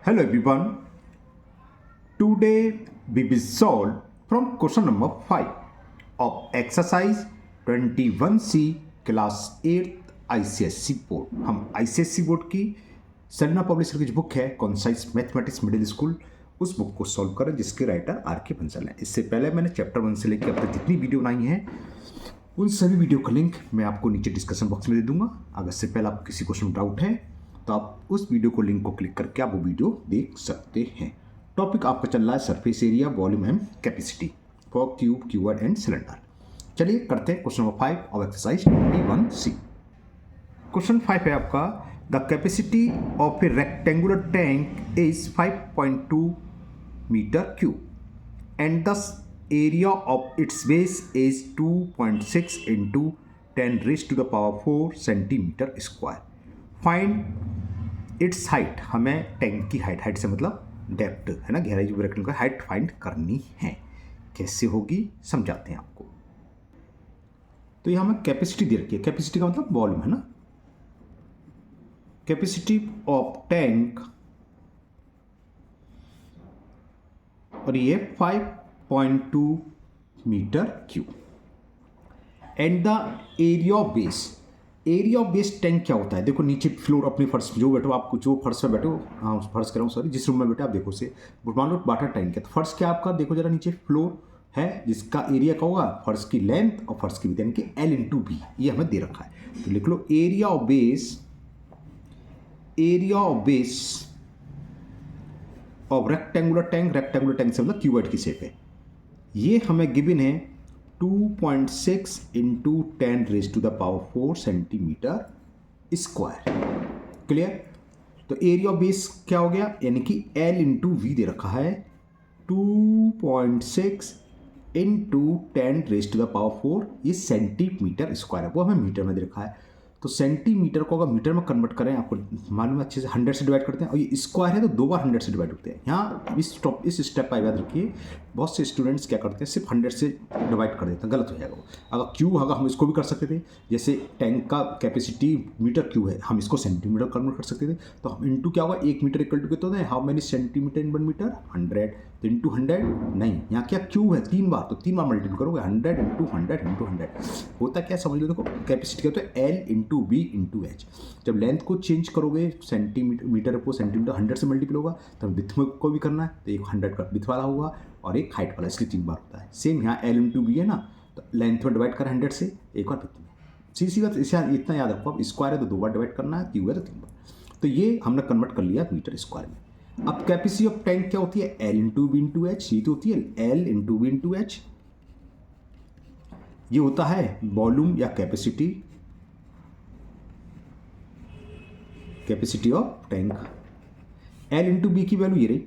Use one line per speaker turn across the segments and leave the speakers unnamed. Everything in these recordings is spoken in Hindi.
Hello everyone. Today we will solve from question number 5 of exercise 21C class 8 ICSC board. हम ICSC बोर्ड की सलना पब्लिशर की जो बुक है कॉन्साइज मैथमेटिक्स मिडिल स्कूल उस बुक को सॉल्व करें जिसके राइटर आर.के. बंसल हैं. इससे पहले मैंने चैप्टर 1 से लेकर अब तक जितनी वीडियो बनाई हैं उन सभी वीडियो का लिंक मैं आपको नीचे डिस्कशन बॉक्स में दे दूंगा. अगर इससे पहले आपको किसी क्वेश्चन में डाउट है तो आप उस वीडियो को लिंक को क्लिक करके आप वो वीडियो देख सकते हैं. टॉपिक आपका चल रहा है surface area, volume and capacity for cube, cuboid and cylinder. चलिए करते हैं question number 5 of exercise 21C. Question 5 है आपका the capacity of a rectangular tank is 5.2 metre cube and the area of its base is 2.6 into 10 raise to the power 4 centimetre square. Find its height. हमें टैंक की हाइट से मतलब डेप्थ है ना, गहराई जो रेक्टेंगल का हाइट फाइंड करनी है. कैसे होगी समझाते हैं आपको. तो ये हमें कैपेसिटी दे रखी है. कैपेसिटी का मतलब वॉल्यूम है ना. कैपेसिटी ऑफ टैंक और ये 5.2 metre cube and the area of base. Area of base tank क्या होता है. देखो नीचे फ्लोर अपने फर्श जो बैठो आप जो फर्श पे बैठो, हाँ फर्श कर रहा हूँ सॉरी, जिस रूम में बैठे आप देखो से मान लो वाटर टैंक है तो फर्श क्या आपका देखो जरा नीचे फ्लोर है जिसका एरिया का होगा फर्श की लेंथ और फर्श की विड्थ यानी कि L/B ये हमें दे रखा है. तो लिख लो area of base of rectangular tank. Rectangular tank से मतलब क्यूबॉइड की शेप है. ये हमें गिवन है 2.6 into 10 raise to the power 4 centimetre square. Clear. तो एरिया ऑफ बेस क्या हो गया यानी कि L/V दे रखा है 2.6 into 10 raise to the power 4 ये सेंटीमीटर स्क्वायर है. वो हमें मीटर में दे रखा है. तो सेंटीमीटर को अगर मीटर में कन्वर्ट करें आपको मालूम है अच्छे से 100 से डिवाइड करते हैं और ये स्क्वायर है तो 2 बार 100 से डिवाइड होते हैं. यहाँ इस स्टेप पर याद रखिए बहुत से स्टूडेंट्स क्या करते हैं सिर्फ 100 से डिवाइड कर देते हैं, गलत हो जाएगा वो. अगर क्यूब होगा हम इसको भी कर सकते थे. जैसे टैंक का कैपेसिटी मीटर क्यूब है हम इसको सेंटीमीटर कन्वर्ट कर सकते थे. तो हम इंटू क्या होगा 1 मीटर इक्वल टू कितना होता है how many centimetre in 1 metre 100. तो इंटू 100 नहीं, यहाँ क्या क्यूब है 3 बार तो 3 बार मल्टीप्लाई करोगे 100 इंटू 100 इंटू 100 होता क्या समझ लो. देखो कैपेसिटी क्या होता है L/B/H. जब लेंथ को चेंज करोगे सेंटीमीटर मीटर को सेंटीमीटर 100 से मल्टीप्लाई होगा तब विड्थ को भी करना है तो एक 100 का विड्थ वाला होगा और एक हाइट वाला इसलिए 3 बार होता है. सेम यहाँ L/B है ना तो लेंथ में डिवाइड कर 100 से एक बार विड्थ में. सी बात इसे इतना याद रखो. अब स्क्वायर है तो 2 बार डिवाइड करना है, क्यूब है तो 3 बार. तो ये हमने कन्वर्ट कर लिया मीटर स्क्वायर में. अब कैपेसिटी ऑफ टैंक क्या होती है L/B/H. ये तो होती है L/B/H. ये होता है वॉल्यूम या कैपेसिटी ऑफ टैंक. L/B की वैल्यू ये रही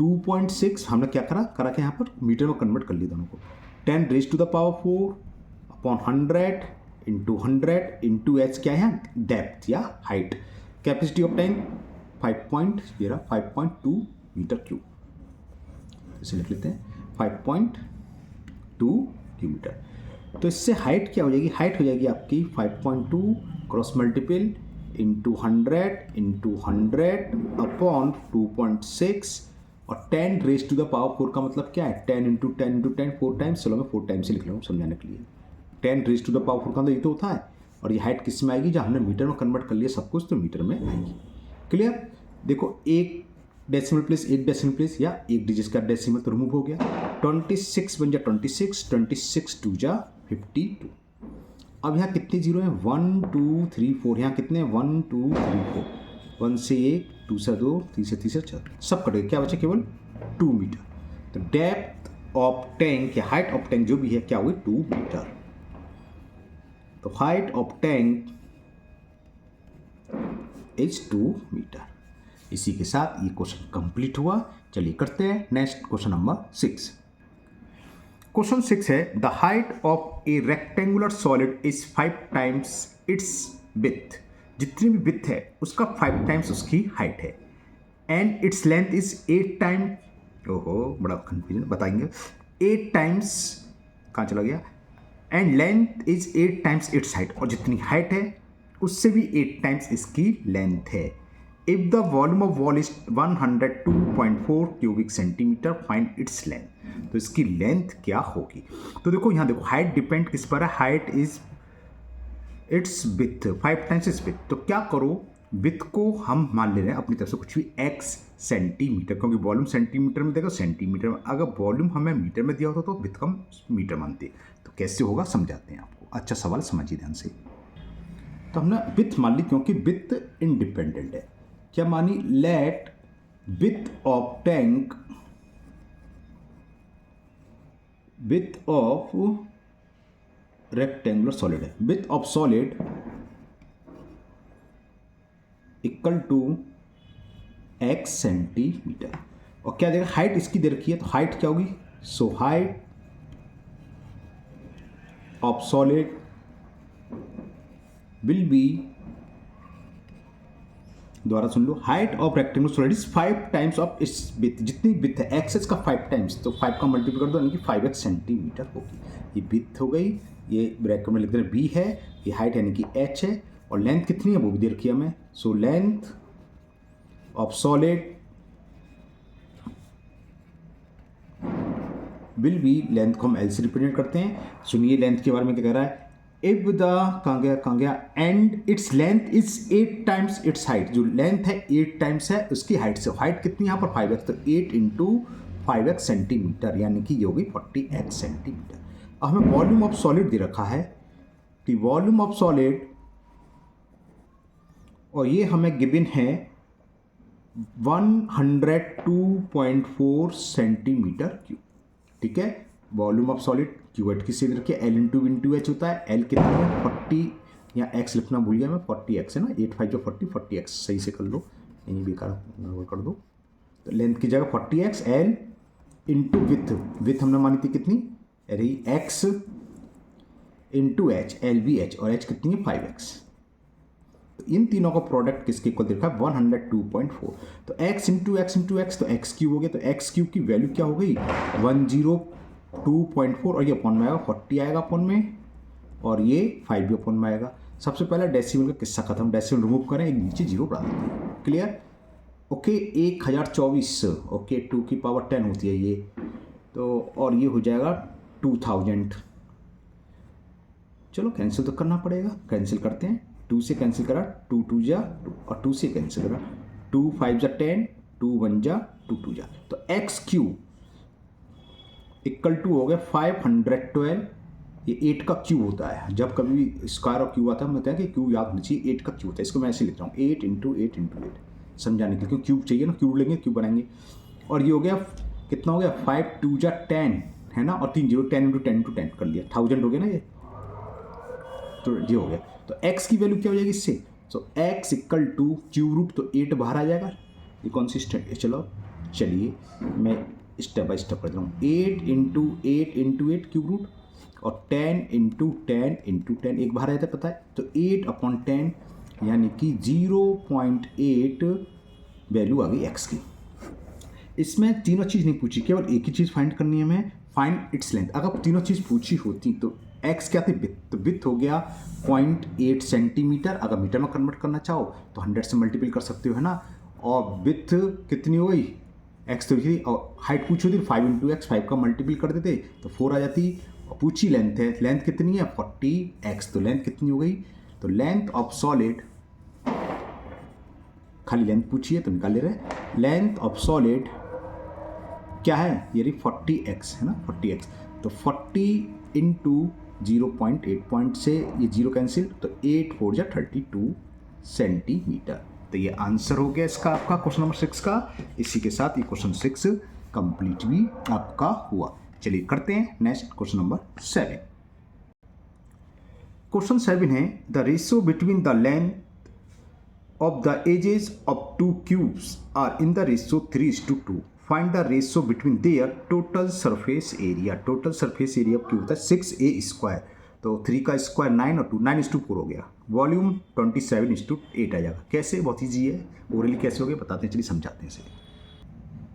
2.6. हमने क्या करा के यहाँ पर मीटर में कन्वर्ट कर लिया दोनों को. 10 raise to the power 4 upon 100 into 100 into H क्या है डेप्थ या height. Capacity of tank 5.2 metre cube. इसे लिख लेते हैं 5.2 मीटर. तो इससे हाइट क्या हो जाएगी. हाइट हो जाएगी आपकी 5.2 क्रॉस मल्टीपल इंटू 100 अपॉन 2.6 और 10 रेज़ टू द पावर 4 का मतलब क्या है 10 इंटू 10 इंटू 10 4 टाइम्स. चलो मैं 4 टाइम्स से लिख रहा हूँ समझाने के लिए. 10 रेज़ टू द पावर 4 का मतलब ये तो होता है. और ये हाइट किस में आएगी जब हमने मीटर में कन्वर्ट कर लिया सब कुछ तो मीटर में आएगी. क्लियर. देखो एक डेसिमल प्लेस एक डेसिमल प्लेस या एक डिजिट का डेसिमल तो रिमूव हो गया. 26 बन जा 26 2 जा 52. अब यहाँ कितने जीरो हैं 1 2 3 4. यहाँ कितने 1 2 3 4. 1 से 1 2 से 2 3 से 4 सब कटेगा. क्या बचा केवल 2 मीटर. तो डेप्थ ऑफ टैंक या हाइट ऑफ टैंक जो भी है क्या हुई 2 मीटर. तो height of tank is 2 metre. इसी के साथ ये क्वेश्चन कंप्लीट हुआ. चलिए करते हैं नेक्स्ट क्वेश्चन नंबर 6. क्वेश्चन 6 है the height of a rectangular solid is 5 times it's width. जितनी भी विड्थ है उसका 5 टाइम्स उसकी हाइट है. And its length is 8 time. ओहो बड़ा कंफ्यूजन बताएंगे. 8 टाइम्स कहाँ चला गया. And length is 8 times it's height. और जितनी हाइट है उससे भी 8 टाइम्स इसकी लेंथ है. If the volume of wall is 102.4 cubic centimetre, find its length. तो इसकी लेंथ क्या होगी? तो देखो यहाँ देखो, हाइट डिपेंड किस पर है? Height is it's with 5 times it's with. तो क्या करो, विथ को हम मान ले रहे हैं अपनी तरफ से कुछ भी x सेंटीमीटर, क्योंकि वॉल्यूम सेंटीमीटर में देगा, सेंटीमीटर में। अगर वॉल्यूम हमें मीटर में दिया होता तो विथ को हम मीटर मानते। तो कैसे होगा समझाते हैं आपको। अच्छा सवाल समझिए ध्यान से। तो हमने विथ मान ली क्योंकि विथ इंडिपेंडेंट है। क्या मानी? Let width of tank, width of rectangular solid है, width of solid equal to x centimetre. और क्या देगा? हाइट इसकी दे रखी है, तो हाइट क्या होगी? So height of solid will be, दोबारा सुन लो, height of rectangular solid is 5 times of its width. जितनी विथ है एक्सेस का 5 टाइम्स, तो 5 का मल्टीप्लाई कर दो यानी कि 5x सेंटीमीटर होगी। ये विथ हो गई, ये ब्रैकेट में लिख दे रहे b है, ये हाइट यानी कि h है, और लेंथ कितनी है वो भी दे रखी है हमें। So length of solid will B, length को हम एल से रिप्रेजेंट करते हैं। सुनिए लेंथ के बारे में क्या कह रहा है। इफ द कहाँ गया and its length is 8 times it's height. जो लेंथ है 8 टाइम्स है उसकी हाइट से। हाइट कितनी यहाँ पर 5x, तो 8 इंटू 5x सेंटीमीटर यानी कि ये होगी 40x सेंटीमीटर। अब हमें वॉल्यूम ऑफ सॉलिड दे रखा है कि वॉल्यूम ऑफ सॉलिड, और ये हमें गिवन है 102.4 सेंटीमीटर क्यूब। ठीक है, वॉल्यूम ऑफ सॉलिड क्यूबेट की सीध रखिए, एल इंटू एच होता है। एल कितना है? 40, या एक्स लिखना भूल गया मैं, 40x है ना, 8 5 जो 40x सही से कर लो, यहीं बेकार गड़बड़ कर दो। तो लेंथ की जगह 40x, L into with, with हमने मानी थी कितनी? अरे x इंटू एच, एल भी एच, और एच कितनी है? 5x। तो इन तीनों का प्रोडक्ट किसके इक्वल देखा? 102.4। तो x into x into x, तो एक्स क्यूब हो गया। तो एक्स क्यूब की वैल्यू क्या हो गई? 102.4, और ये अपॉन में आएगा 40 आएगा अपॉन में, और ये 5 भी अपॉन में आएगा। सबसे पहले डेसिमल का किस्सा खत्म, डेसिमल रिमूव करें, एक नीचे जीरो बढ़ा देते हैं। क्लियर? ओके, 1024, ओके 2 की पावर 10 होती है ये, तो और ये हो जाएगा 2000। चलो कैंसिल तो करना पड़ेगा, कैंसिल करते हैं। 2 से कैंसिल करा, 2 2 जा 2, और 2 से कैंसिल करा, 2 5 जा 10, 2 1 जा 2 2 जा। तो एक्स क्यूब इक्वल टू हो गया 512। ये 8 का क्यूब होता है, जब कभी भी स्क्वायर और क्यूब आता है बताया कि क्यूब याद होना चाहिए, 8 का क्यूब होता है। इसको मैं ऐसे लिख रहा हूँ 8 इंटू 8 इंटू 8 समझाने के लिए, क्योंकि क्यूब चाहिए ना, क्यूब लेंगे क्यूब बनाएंगे। और ये हो गया कितना हो गया? 5 2 जा 10 है ना, और 3 0, 10 इंटू 10 इंटू 10 कर लिया, 1000 हो गया ना ये, तो ये हो गया। तो x की वैल्यू क्या हो जाएगी इससे? So x equal to cube root, तो 8 बाहर आ जाएगा, ये कॉन्सिस्टेंट है। चलो चलिए मैं स्टेप बाय स्टेप कर रहा हूँ। 8 इंटू 8 इंटू 8 क्यूब रूट, और 10 इंटू 10 इंटू 10, एक बाहर आता है पता है, तो 8 अपॉन 10 यानी कि 0.8 वैल्यू आ गई x की। इसमें तीनों चीज़ नहीं पूछी, केवल एक ही चीज़ फाइंड करनी है हमें, फाइंड इट्स लेंथ। अगर तीनों चीज़ पूछी होती तो x क्या थी? विथ, तो विथ हो गया 0.8 सेंटीमीटर। अगर मीटर में कन्वर्ट करना चाहो तो 100 से मल्टीपल कर सकते हो, है ना। और विथ कितनी हो गई? x तो थी, और हाइट पूछी होती 5 इंटू एक्स, 5 का मल्टीपल कर देते तो 4 आ जाती। और पूछी लेंथ है, लेंथ कितनी है? 40x। तो लेंथ कितनी हो गई? तो लेंथ ऑफ सॉलिड, खाली लेंथ पूछी है तो निकाल ले रहे हैं। लेंथ ऑफ सॉलिड क्या है? ये रही 40x है ना, 40x। तो 40 इंटू 0.8 पॉइंट से ये 0 कैंसिल, तो 8 4 जा 32 सेंटीमीटर। तो ये आंसर हो गया इसका आपका क्वेश्चन नंबर 6 का। इसी के साथ ये क्वेश्चन 6 कंप्लीट भी आपका हुआ। चलिए करते हैं नेक्स्ट क्वेश्चन नंबर 7। क्वेश्चन 7 है the ratio between the length of the edges of two cubes are in the ratio 3:2. Find the ratio between their total surface area. Total surface area क्यों होता है? 6a स्क्वायर, तो 3 का स्क्वायर 9 और 2 9:4 हो गया। वॉल्यूम 27:8 आ जाएगा। कैसे? बहुत ईजी है। ओरली कैसे हो गया बताते हैं, चलिए समझाते हैं इसे।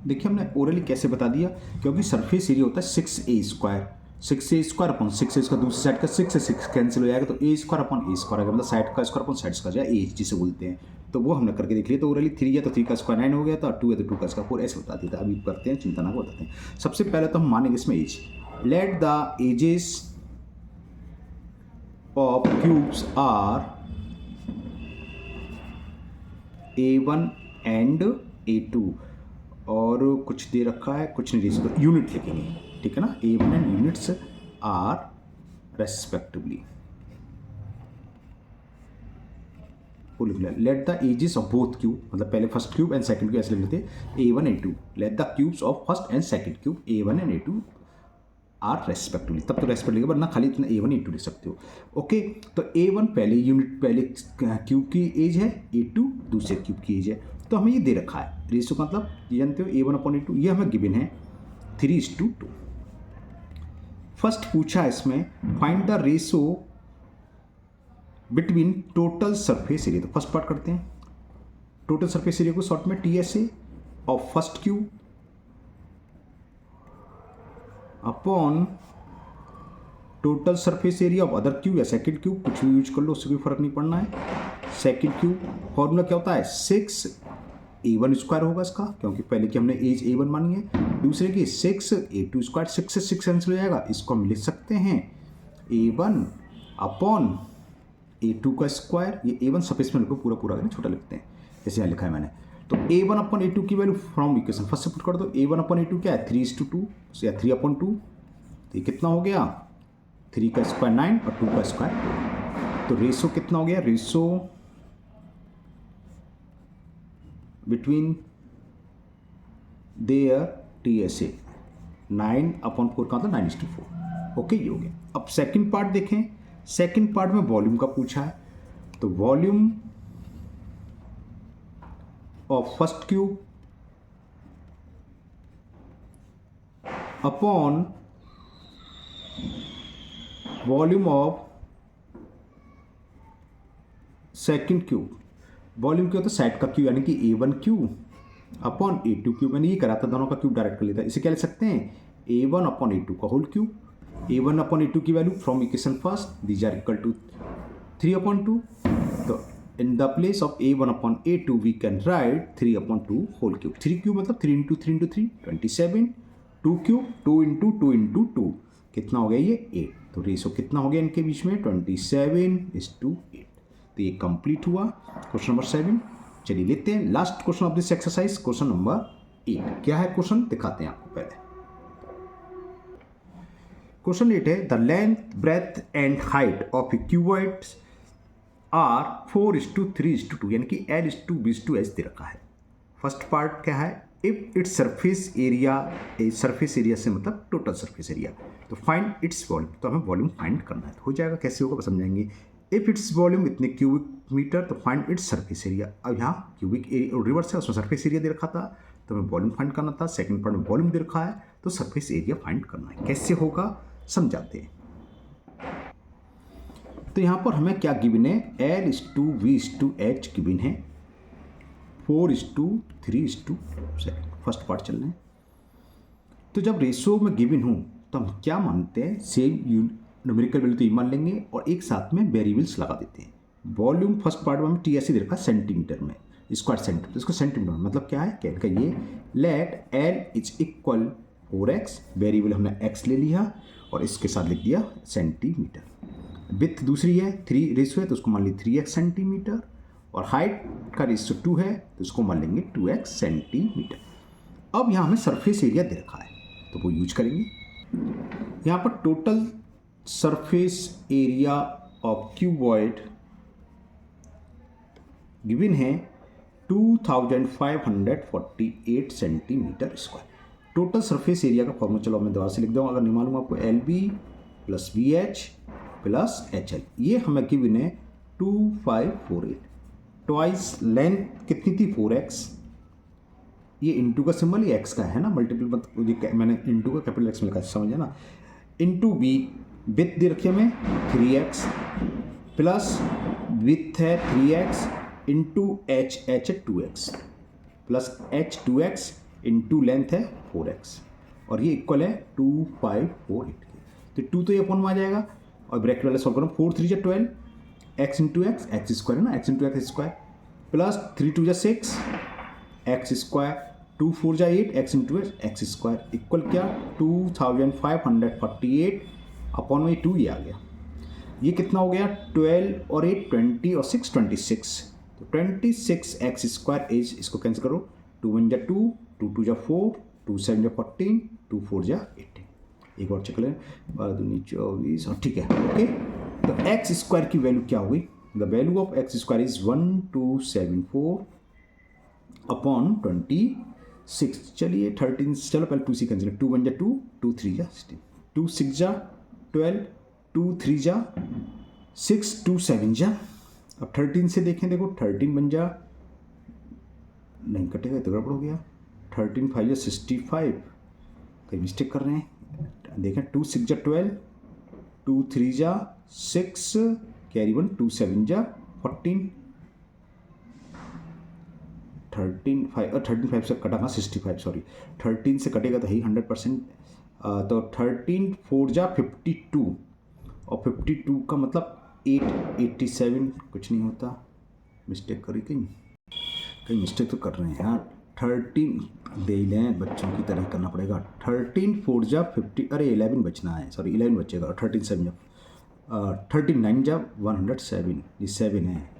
देखिए हमने ओरली कैसे बता दिया, क्योंकि सरफेस एरिया होता है 6a square, 6a square upon 6a square, दूसरी साइड का 6 से 6 कैंसिल हो जाएगा, तो a square upon a square आ गया, मतलब साइड का स्क्वायर अपॉन साइड का जाए, a जिसे बोलते हैं। तो वो हमने करके देख लिया। तो ओरली 3 है तो 3 का स्क्वायर 9 हो गया था, 2 है तो 2 का स्क्वायर 4, ऐसे बता देता। अभी करते हैं, चिंता ना को बताते हैं। सबसे पहले तो हम मानेंगे इसमें edge. Let the edges of cubes are A1 and A2, और कुछ दे रखा है, कुछ नहीं दे सकता, यूनिट लिखेंगे, ठीक है ना। A1 and units are respectively. Let the edges of both cube, मतलब पहले first cube and second cube ऐसे लिख लेते हैं, A1 and 2। Let the cubes of first and second cube A1 and A2 are respectively, तब तो रेस्पेक्ट लिखा, वरना खाली इतना A1 A2 लिख सकते हो। ओके, तो A1 पहले यूनिट, पहले क्यूब की एज है, A2 दूसरे क्यूब की एज है। तो हमें ये दे रखा है रेशियो का, मतलब ये जानते हो A1/A2, ये हमें गिवन है 3:2। फर्स्ट पूछा है इसमें find the ratio between total surface area. तो फर्स्ट पार्ट करते हैं। टोटल सरफेस एरिया को शॉर्ट में TSA of first cube upon total surface area of other cube या सेकंड क्यूब, कुछ भी यूज कर लो, उससे कोई फर्क नहीं पड़ना है। सेकंड क्यूब फॉर्मूला क्या होता है, 6A1 स्क्वायर होगा इसका, क्योंकि पहले की हमने एज A1 मानी है, दूसरे की 6A2 स्क्वायर, 6 से 6 कैंसिल हो जाएगा। इसको हम लिख सकते हैं A1 अपॉन A2 का स्क्वायर। ये A1 सरफेस में लिखो, पूरा पूरा छोटा लिखते हैं, जैसे यहाँ लिखा है मैंने। तो A1/A2 की वैल्यू फ्रॉम इक्वेशन फर्स्ट से पुट कर दो। A1/A2 क्या है, 3:2 या 3/2। तो ये कितना हो गया, 3 का स्क्वायर 9 और 2 का स्क्वायर। तो रेशो कितना हो गया, रेशो बिटवीन देयर TSA 9/4 का, तो 9:4। ओके, ये हो गया। अब सेकंड पार्ट देखें। सेकंड पार्ट में वॉल्यूम का पूछा है। तो volume of first cube upon volume of second cube. Volume क्या होता है, साइड का क्यूब, यानी कि A1 cube upon A2 cube. मैंने ये करा था, दोनों का क्यूब डायरेक्ट कर लेता है। इसे क्या लिख सकते हैं, A1/A2 का होल क्यूब। A1/A2 की value from equation first, these are equal to 3/2। तो in the place of A1/A2 we can write 3/2 whole cube. 3 cube मतलब 3 × 3 × 3 27, 2 क्यूब 2 × 2 × 2 कितना हो गया, ये 8। तो रेशो कितना हो गया इनके बीच में, 27:8। तो ये कंप्लीट हुआ क्वेश्चन नंबर 7। चलिए लेते हैं last question of this exercise, question number 8। क्या है क्वेश्चन, दिखाते हैं आपको पहले। क्वेश्चन 8 है, the length breadth and height of a cuboid are 4:3:2, यानी कि L:2:B:H दे रखा है। फर्स्ट पार्ट क्या है, if its surface area, surface area से मतलब टोटल सरफेस एरिया, तो फाइंड इट्स वॉल्यूम। तो हमें वॉल्यूम फाइंड करना है, तो हो जाएगा, कैसे होगा समझाएंगे। इफ इट्स वॉल्यूम इतने क्यूबिक मीटर, तो फाइंड इट्स सरफेस एरिया। अब यहाँ क्यूबिक एरिया रिवर्स है, उसमें सरफेस एरिया दे रखा था, तो हमें वॉल्यूम फाइंड करना था। सेकंड पार्ट में वॉल्यूम दे रखा है, तो सरफेस एरिया फाइंड करना है। कैसे होगा समझाते हैं। तो यहाँ पर हमें क्या गिवन है, L:2:V:H गिवन है, 4:3:2। फर्स्ट पार्ट चल रहे हैं। तो जब रेशियो में गिवन हूँ तो हम क्या मानते हैं, सेम न्यूमेरिकल वैल्यू तो ये मान लेंगे और एक साथ में वेरिएबल्स लगा देते हैं। वॉल्यूम फर्स्ट पार्ट में हमें TSA दे रखा है सेंटीमीटर में, स्क्वायर सेंटीमीटर, तो इसको सेंटीमीटर में मतलब क्या है, क्या ये let L is equal 4x, variable हमने x ले लिया और इसके साथ लिख दिया सेंटीमीटर। विथ दूसरी है 3 रेशियो है, तो उसको मान ली 3x सेंटीमीटर, और हाइट का रेशियो 2 है, तो उसको मान लेंगे 2x सेंटीमीटर। अब यहाँ हमें सरफेस एरिया दे रखा है, तो वो यूज करेंगे। यहाँ पर total surface area of cuboid given है 2548 centimetre square. Total surface area का फॉर्मूला चलो मैं दोबारा से लिख दूँ, अगर नहीं मालूम आपको, LB + VH + HL। ये हमें गिवन है 2548। ट्वाइस लेंथ कितनी थी, 4x, ये इंटू का सिंबल ये x का है ना, मल्टीपल मतलब मैंने इंटू का कैपिटल X में लिखा है, समझे ना। इंटू B विथ दे रखी हमें 3x प्लस विथ है 3x इंटू H है 2x plus H 2x into length है 4x, और ये इक्वल है 2548 के। तो 2 तो ये अपॉन में आ जाएगा, और ब्रैकेट वाले सॉल्व करो, 4 3 = 12, x into x, x square है ना, x into x square, plus 3 2 जा 6 एक्स स्क्वायर, 2 4 जा 8 x into x square equal क्या 2548 अपॉन में 2 ये आ गया। ये कितना हो गया 12 और 8 20 और 6 26, तो 26 एक्स स्क्वायर इज, इसको कैंसिल करो, 2 1 जा 2 2 2 जा 4 2 7 जा 14 2 4 जा 18। एक और चेक लें, 12 दूनी 24 और ठीक है ओके। तो एक्स स्क्वायर की वैल्यू क्या हुई, the value of x square is 1274 upon 26। चलिए 13, चलो पहले 2 से कैंसिल, 2 1 जा 2 2 3 जा 16, 2 6 जा 12 2 3 जा 6 2 7 जा। अब 13 से देखें, देखो 13 बन जा, नहीं कटेगा तो गड़बड़ हो गया, 13 5 जा 65, कहीं मिस्टेक कर रहे हैं, देखें 2 6 जा 12 2 3 जा 6 कैरी 1 2 7 जा 14, 13 5 से कटा था 65, सॉरी 13 से कटेगा तो ही 100%, तो 13 4 जा 52 और 52 का मतलब 87 कुछ नहीं होता, मिस्टेक करी कहीं मिस्टेक तो कर रहे हैं यार। 13 दे लें, बच्चों की तरह करना पड़ेगा, 13 4 जा 50, अरे 11 बचना है, सॉरी 11 बचेगा, 13 7 जा 13 9 जा 107, ये 7 है,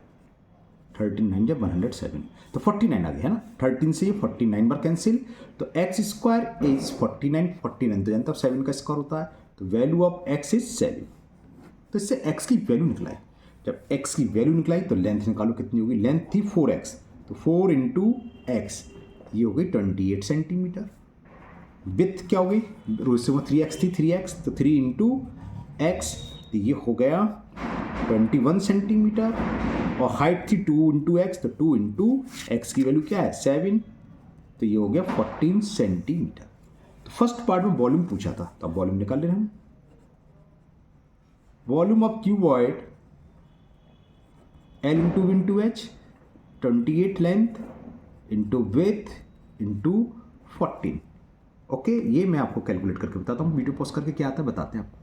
13 9 जा 107, तो 49 आ गया है ना, 13 से 49 बार कैंसिल, तो एक्स स्क्वायर इज 49 49 तो जानते हो 7 का स्क्वायर होता है, तो वैल्यू ऑफ एक्स इज 7। तो इससे x की वैल्यू निकला है, जब x की वैल्यू निकलाई तो लेंथ निकालो कितनी होगी, लेंथ थी 4x, तो 4 इंटू एक्स ये हो गई 28 सेंटीमीटर। विथ क्या हो गई, रोज से वो 3x थी, 3x तो 3 इंटू एक्स तो ये हो गया 21 सेंटीमीटर, और हाइट थी 2 इंटू एक्स तो 2 इंटू एक्स की वैल्यू क्या है 7, तो ये हो गया 14 सेंटीमीटर। तो फर्स्ट पार्ट में वॉल्यूम पूछा था, तो अब वॉल्यूम निकाल ले रहे हैं। Volume of cuboid L into H 28 length into with into 14, okay. ये मैं आपको कैलकुलेट करके बताता हूँ, वीडियो पॉज करके क्या आता है बताते हैं आपको।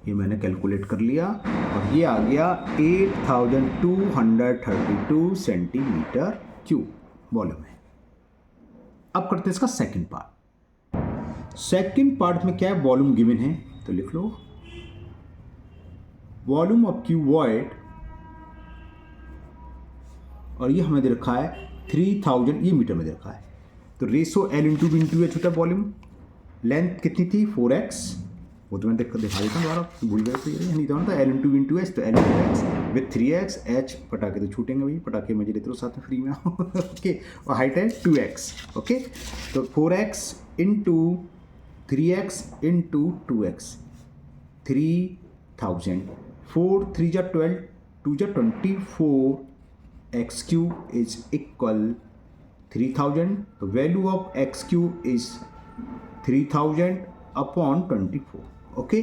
ये मैंने कैलकुलेट कर लिया और ये आ गया 8232 सेंटीमीटर क्यूब वॉल्यूम है। अब करते हैं इसका सेकंड पार्ट। सेकंड पार्ट में क्या है, वॉल्यूम गिवन है तो लिख लो, वॉल्यूम ऑफ क्यूबॉइड, और ये हमें दे रखा है 3000, ये मीटर में दे रखा है, तो रेशो L इंटू H होता है वॉल्यूम, लेंथ कितनी थी 4x, वो तो मैं दिखा देता हूँ दोबारा, भूल गए तो ये नहीं था L इंटू H, तो L into x with 3x, H पटाखे तो छूटेंगे भाई, पटाखे मजे लेते रहो साथ में फ्री में ओके, और हाइट है 2x, ओके, तो 4x into 3x into 2x 3000, 4 3 जा 12 2 जा 24, एक्स क्यूब इज इक्वल 3000, तो value of x cube is 3000 upon 24, okay.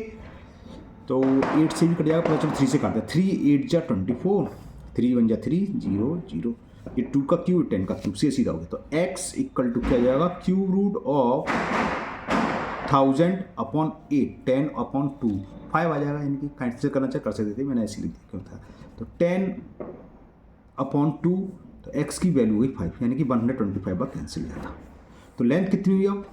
तो 8 से भी कट जाएगा, पता चलो 3 से काटते हैं, 3 8 जा 24, 3 1 जा 3 0 0, ये 2 का क्यूब 10 का क्यूब से सीधा हो गया, तो x इक्वल टू क्या जाएगा cube root of 1000 upon 8 10 upon 2 5 आ जाएगा, यानी कि कैंसिल करना चाहे कर सकते थे, मैंने ऐसे लिख दिया था, तो 10 अपॉन 2, तो x की वैल्यू हुई 5, यानी कि 125 बार कैंसिल हुआ था। तो लेंथ कितनी हुई अब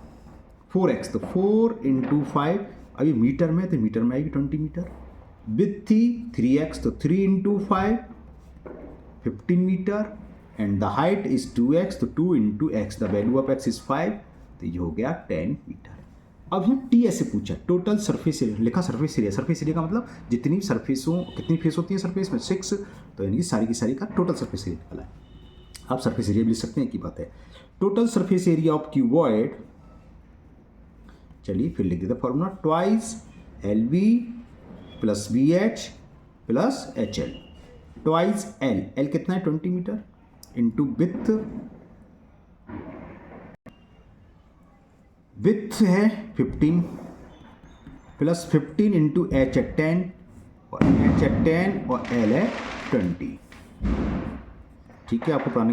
4x, तो 4 इंटू 5, अभी मीटर में, तो मीटर में आएगी 20 मीटर, विथ थी 3x, तो 3 into 5 15 metre, and the height is 2x, तो 2 into x, the value of x is 5, तो ये हो गया 10 मीटर। अब यहाँ टी ऐसे पूछा, टोटल सरफेस एरिया, लिखा सरफेस एरिया, सरफेस एरिया का मतलब जितनी सरफेसों, कितनी फेस होती है सरफेस में 6, तो यानी कि सारी की सारी का टोटल सरफेस एरिया निकला है। आप सरफेस एरिया भी लिख सकते हैं, की बात है। Total surface area of cuboid, चलिए फिर लिख देते formula, twice LB plus BH plus HL, twice L कितना है 20 मीटर, इंटू विथ है 15 प्लस 15 इंटू H है 10, और H है 10 और L है 20, ठीक है। आपको पुराने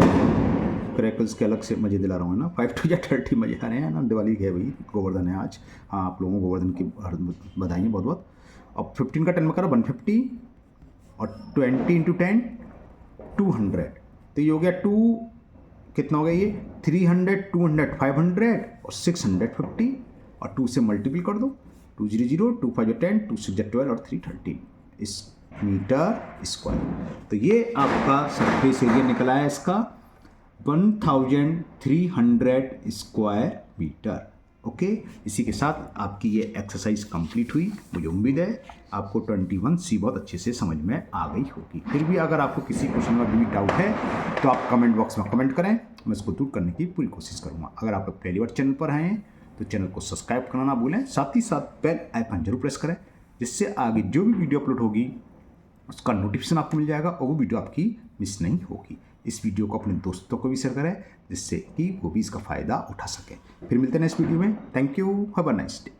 क्रैकल्स के अलग से मज़े दिला रहा हूँ ना, 5 2 या 30 मज़े आ रहे हैं ना, दिवाली है भाई, गोवर्धन है आज, हाँ आप लोगों को गोवर्धन की बधाई बहुत बहुत। अब 15 का 10 में करो 150, और 20 इंटू 10 200, तो ये हो गया 2, कितना हो गया ये 300, 200, 500 और 650 और 2 से मल्टीपल कर दो, 2 0 0, 2 5 10, 2 6 12 और 3 13 इस मीटर स्क्वायर। तो ये आपका सरफेस एरिया निकला है इसका 1300 स्क्वायर मीटर। ओके, इसी के साथ आपकी ये एक्सरसाइज कंप्लीट हुई। मुझे उम्मीद है आपको 21C बहुत अच्छे से समझ में आ गई होगी। फिर भी अगर आपको किसी क्वेश्चन में भी डाउट है तो आप कमेंट बॉक्स में कमेंट करें, मैं इसको दूर करने की पूरी कोशिश करूँगा। अगर आप लोग पहली बार चैनल पर आए हैं तो चैनल को सब्सक्राइब करना ना भूलें, साथ ही साथ बेल आइकन जरूर प्रेस करें, जिससे आगे जो भी वीडियो अपलोड होगी उसका नोटिफिकेशन आपको मिल जाएगा और वो वीडियो आपकी मिस नहीं होगी। इस वीडियो को अपने दोस्तों को भी शेयर करें, जिससे कि वो भी इसका फ़ायदा उठा सकें। फिर मिलते हैं नेक्स्ट वीडियो में। Thank you, have a nice day.